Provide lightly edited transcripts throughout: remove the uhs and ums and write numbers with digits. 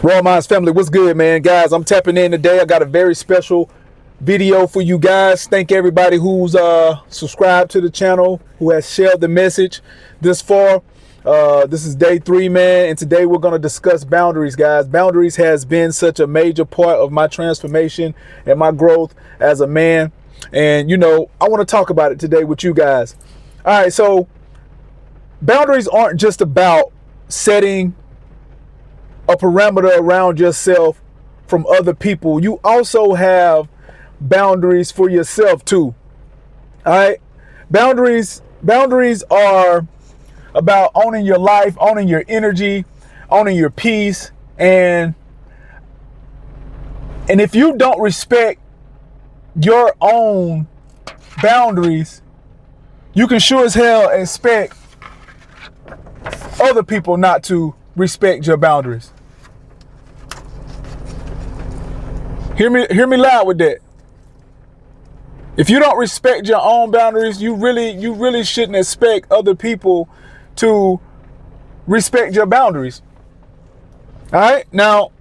Raw Minds family, what's good, man? Guys, I'm tapping in today. I got a very special video for you guys. Thank everybody who's subscribed to the channel, who has shared the message this far. This is day 3, man, and today we're going to discuss boundaries, guys. Boundaries has been such a major part of my transformation and my growth as a man. And, you know, I want to talk about it today with you guys. All right, so boundaries aren't just about setting a parameter around yourself from other people. You also have boundaries for yourself too. All right, boundaries are about owning your life, owning your energy, owning your peace, and if you don't respect your own boundaries, you can sure as hell expect other people not to respect your boundaries. Hear me loud with that. If you don't respect your own boundaries, you really shouldn't expect other people to respect your boundaries. All right? Now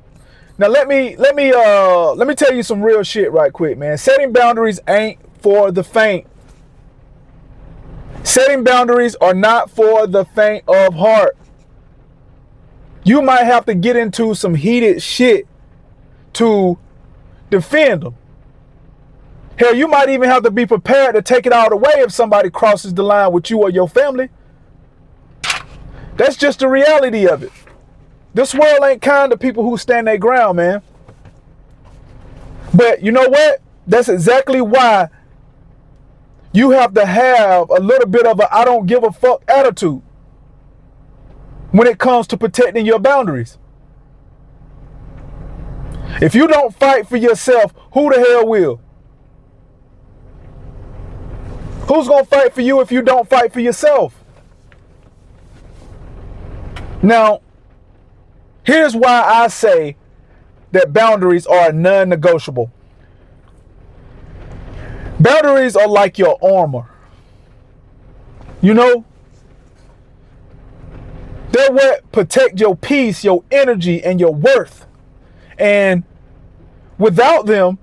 let me tell you some real shit right quick, man. Setting boundaries ain't for the faint. Setting boundaries are not for the faint of heart. You might have to get into some heated shit to defend them. Hell, you might even have to be prepared to take it all the way if somebody crosses the line with you or your family. That's just the reality of it. This world ain't kind to people who stand their ground, man. But you know what? That's exactly why you have to have a little bit of a I don't give a fuck attitude when it comes to protecting your boundaries. If you don't fight for yourself, who the hell will? Who's going to fight for you if you don't fight for yourself? Now, here's why I say that boundaries are non-negotiable. Boundaries are like your armor. You know, they're what protect your peace, your energy, and your worth. And without them,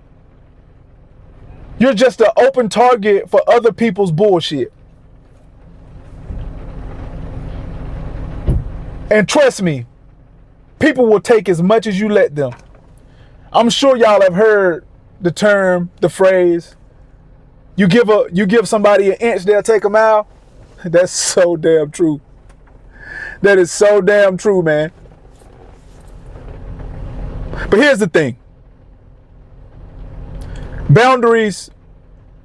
you're just an open target for other people's bullshit. And trust me, people will take as much as you let them. I'm sure y'all have heard the term, the phrase, you give somebody an inch, they'll take a mile. That's so damn true. That is so damn true, man. But here's the thing. Boundaries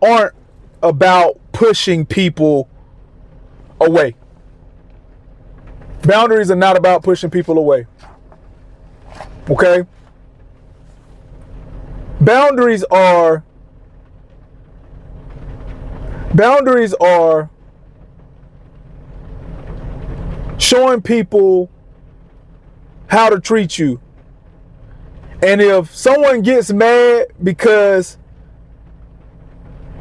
aren't about pushing people away. Boundaries are not about pushing people away. Okay? Boundaries are showing people how to treat you. And if someone gets mad because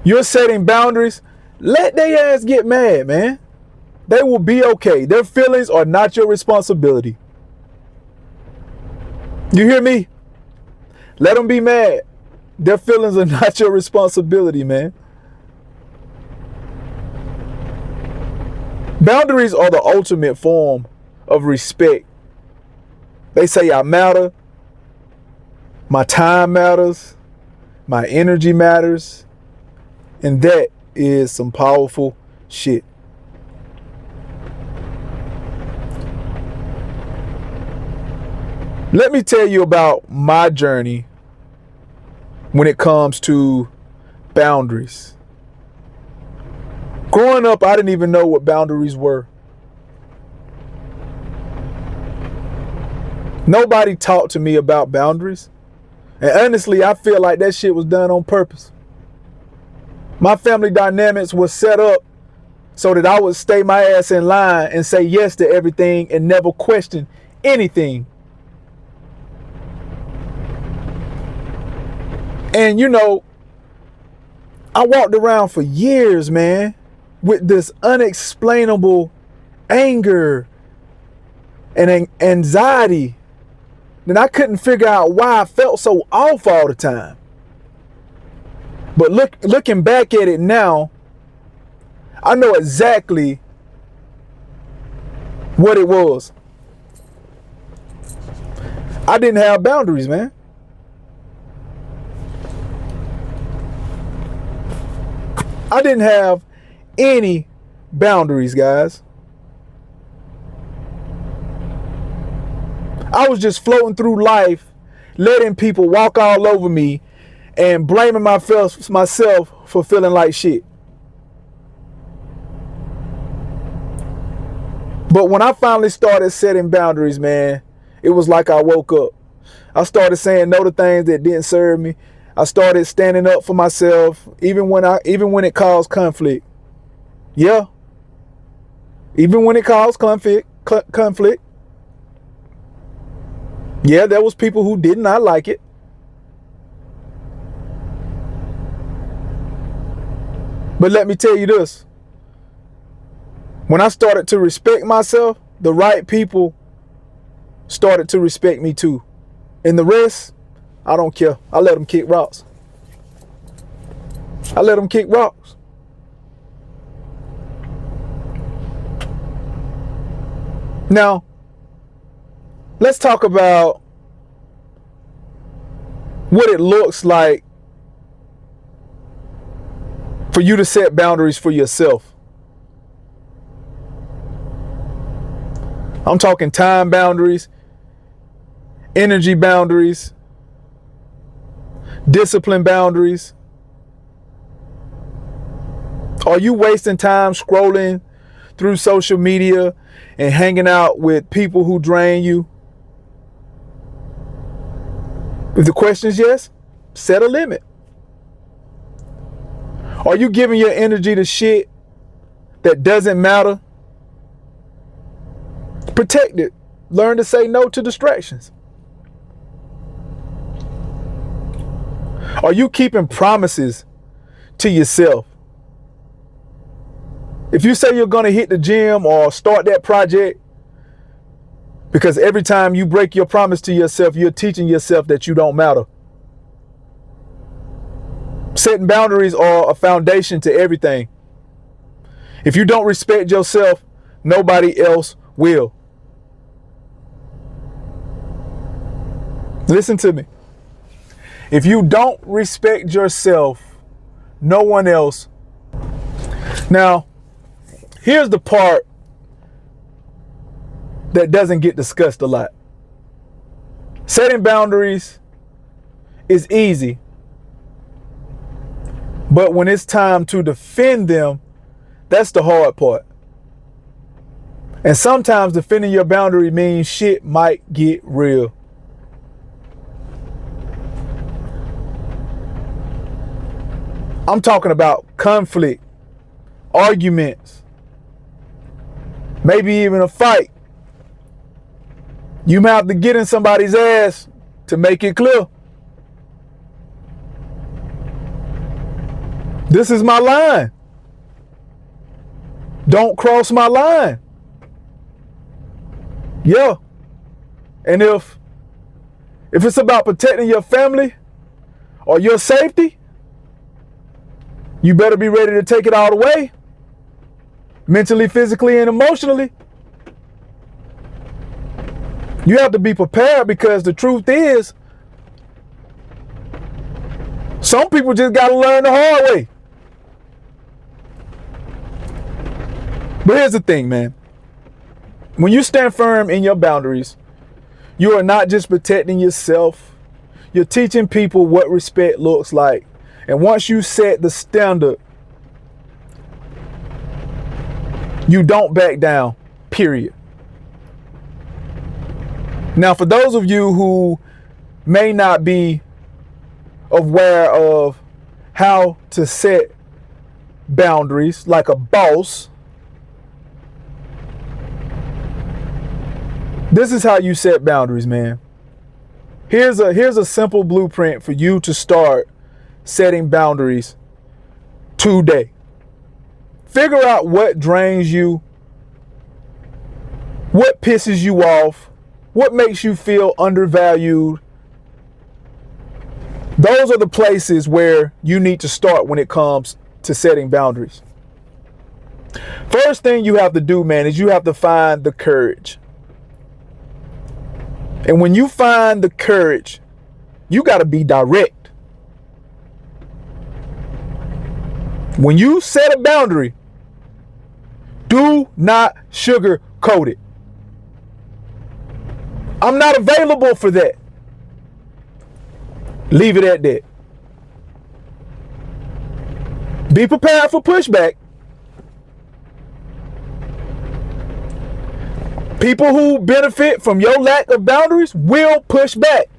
you're setting boundaries, let their ass get mad, man. They will be okay. Their feelings are not your responsibility. You hear me? Let them be mad. Their feelings are not your responsibility, man. Boundaries are the ultimate form of respect. They say I matter. My time matters. My energy matters. And that is some powerful shit. Let me tell you about my journey when it comes to boundaries. Growing up, I didn't even know what boundaries were. Nobody talked to me about boundaries. And honestly, I feel like that shit was done on purpose. My family dynamics was set up so that I would stay my ass in line and say yes to everything and never question anything. And you know, I walked around for years, man, with this unexplainable anger and anxiety then I couldn't figure out why I felt so off all the time. But looking back at it now, I know exactly what it was. I didn't have boundaries, man. I didn't have any boundaries, guys. I was just floating through life, letting people walk all over me and blaming myself for feeling like shit. But when I finally started setting boundaries, man, it was like I woke up. I started saying no to things that didn't serve me. I started standing up for myself, even when it caused conflict. Yeah. Even when it caused conflict. Yeah, there was people who did not like it. But let me tell you this. When I started to respect myself, the right people started to respect me too. And the rest, I don't care. I let them kick rocks. I let them kick rocks. Now, let's talk about what it looks like for you to set boundaries for yourself. I'm talking time boundaries, energy boundaries, discipline boundaries. Are you wasting time scrolling through social media and hanging out with people who drain you? If the question is yes, set a limit. Are you giving your energy to shit that doesn't matter? Protect it. Learn to say no to distractions. Are you keeping promises to yourself? If you say you're going to hit the gym or start that project, because every time you break your promise to yourself, you're teaching yourself that you don't matter. Setting boundaries are a foundation to everything. If you don't respect yourself, nobody else will. Listen to me. If you don't respect yourself, no one else. Now, here's the part that doesn't get discussed a lot. Setting boundaries is easy, but when it's time to defend them, that's the hard part. And sometimes defending your boundary means shit might get real. I'm talking about conflict, arguments, maybe even a fight. You might have to get in somebody's ass to make it clear. This is my line. Don't cross my line. Yeah. And if it's about protecting your family or your safety, you better be ready to take it all the way. Mentally, physically, and emotionally. You have to be prepared, because the truth is, some people just got to learn the hard way. But here's the thing, man. When you stand firm in your boundaries, you are not just protecting yourself, you're teaching people what respect looks like. And once you set the standard, you don't back down, period. Now, for those of you who may not be aware of how to set boundaries like a boss, this is how you set boundaries, man. Here's a simple blueprint for you to start setting boundaries today. Figure out what drains you, what pisses you off, What makes you feel undervalued? Those are the places where you need to start when it comes to setting boundaries. First thing you have to do, man, is you have to find the courage. And when you find the courage, you got to be direct. When you set a boundary, do not sugarcoat it. I'm not available for that. Leave it at that. Be prepared for pushback. People who benefit from your lack of boundaries will push back.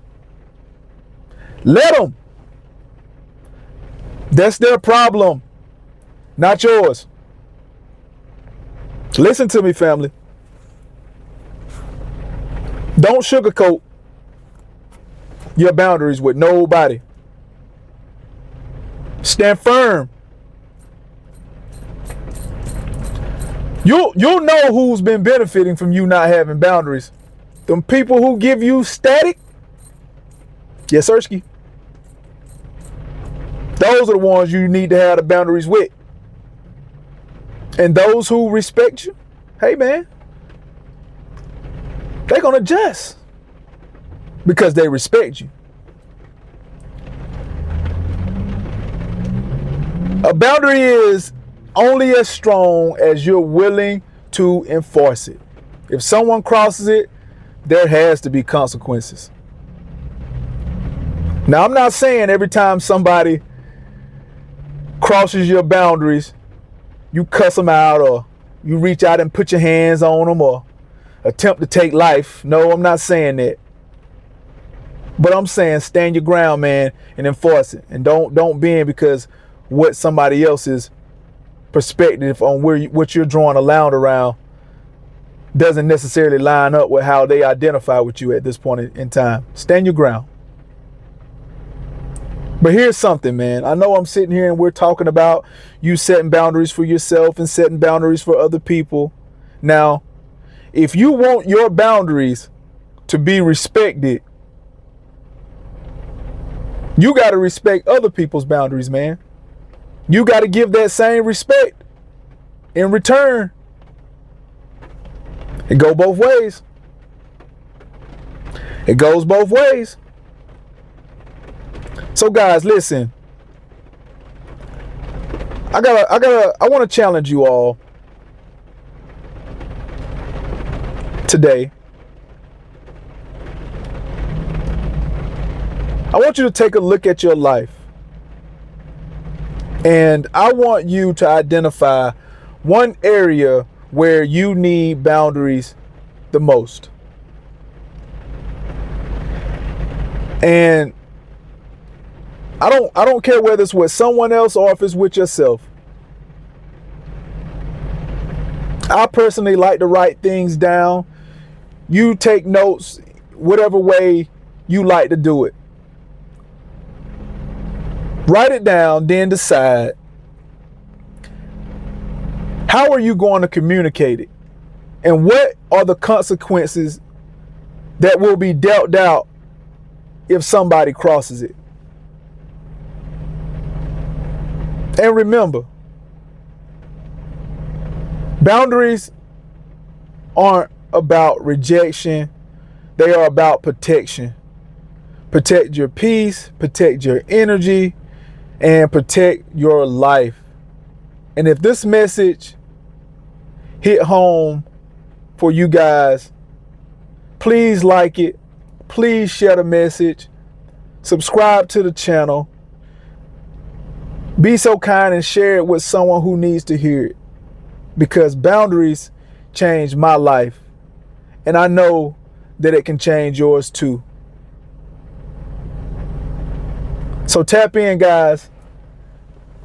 Let them. That's their problem, not yours. Listen to me, family. Don't sugarcoat your boundaries with nobody. Stand firm. You'll know who's been benefiting from you not having boundaries. Them people who give you static. Yes, Sirski. Those are the ones you need to have the boundaries with. And those who respect you, hey man, they're gonna adjust because they respect you. A boundary is only as strong as you're willing to enforce it. If someone crosses it, there has to be consequences. Now, I'm not saying every time somebody crosses your boundaries, you cuss them out or you reach out and put your hands on them or attempt to take life. No, I'm not saying that. But I'm saying stand your ground, man, and enforce it. And don't bend because what somebody else's perspective on what you're drawing a line around doesn't necessarily line up with how they identify with you at this point in time. Stand your ground. But here's something, man. I know I'm sitting here and we're talking about you setting boundaries for yourself and setting boundaries for other people. Now, if you want your boundaries to be respected, you got to respect other people's boundaries, man. You got to give that same respect in return. It goes both ways. It goes both ways. So guys, listen. I want to challenge you all today. I want you to take a look at your life. And I want you to identify one area where you need boundaries the most. And I don't care whether it's with someone else or if it's with yourself. I personally like to write things down. You take notes whatever way you like to do it. Write it down, then decide how are you going to communicate it and what are the consequences that will be dealt out if somebody crosses it. And remember, boundaries aren't about rejection, they are about protection. Protect your peace, protect your energy, and protect your life. And if this message hit home for you guys, please like it, please share the message, subscribe to the channel, be so kind and share it with someone who needs to hear it, because boundaries changed my life and I know that it can change yours too. So tap in, guys,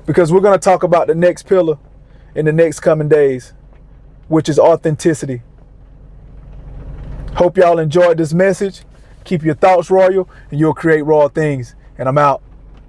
because we're going to talk about the next pillar in the next coming days, which is authenticity. Hope y'all enjoyed this message. Keep your thoughts royal and you'll create raw things. And I'm out.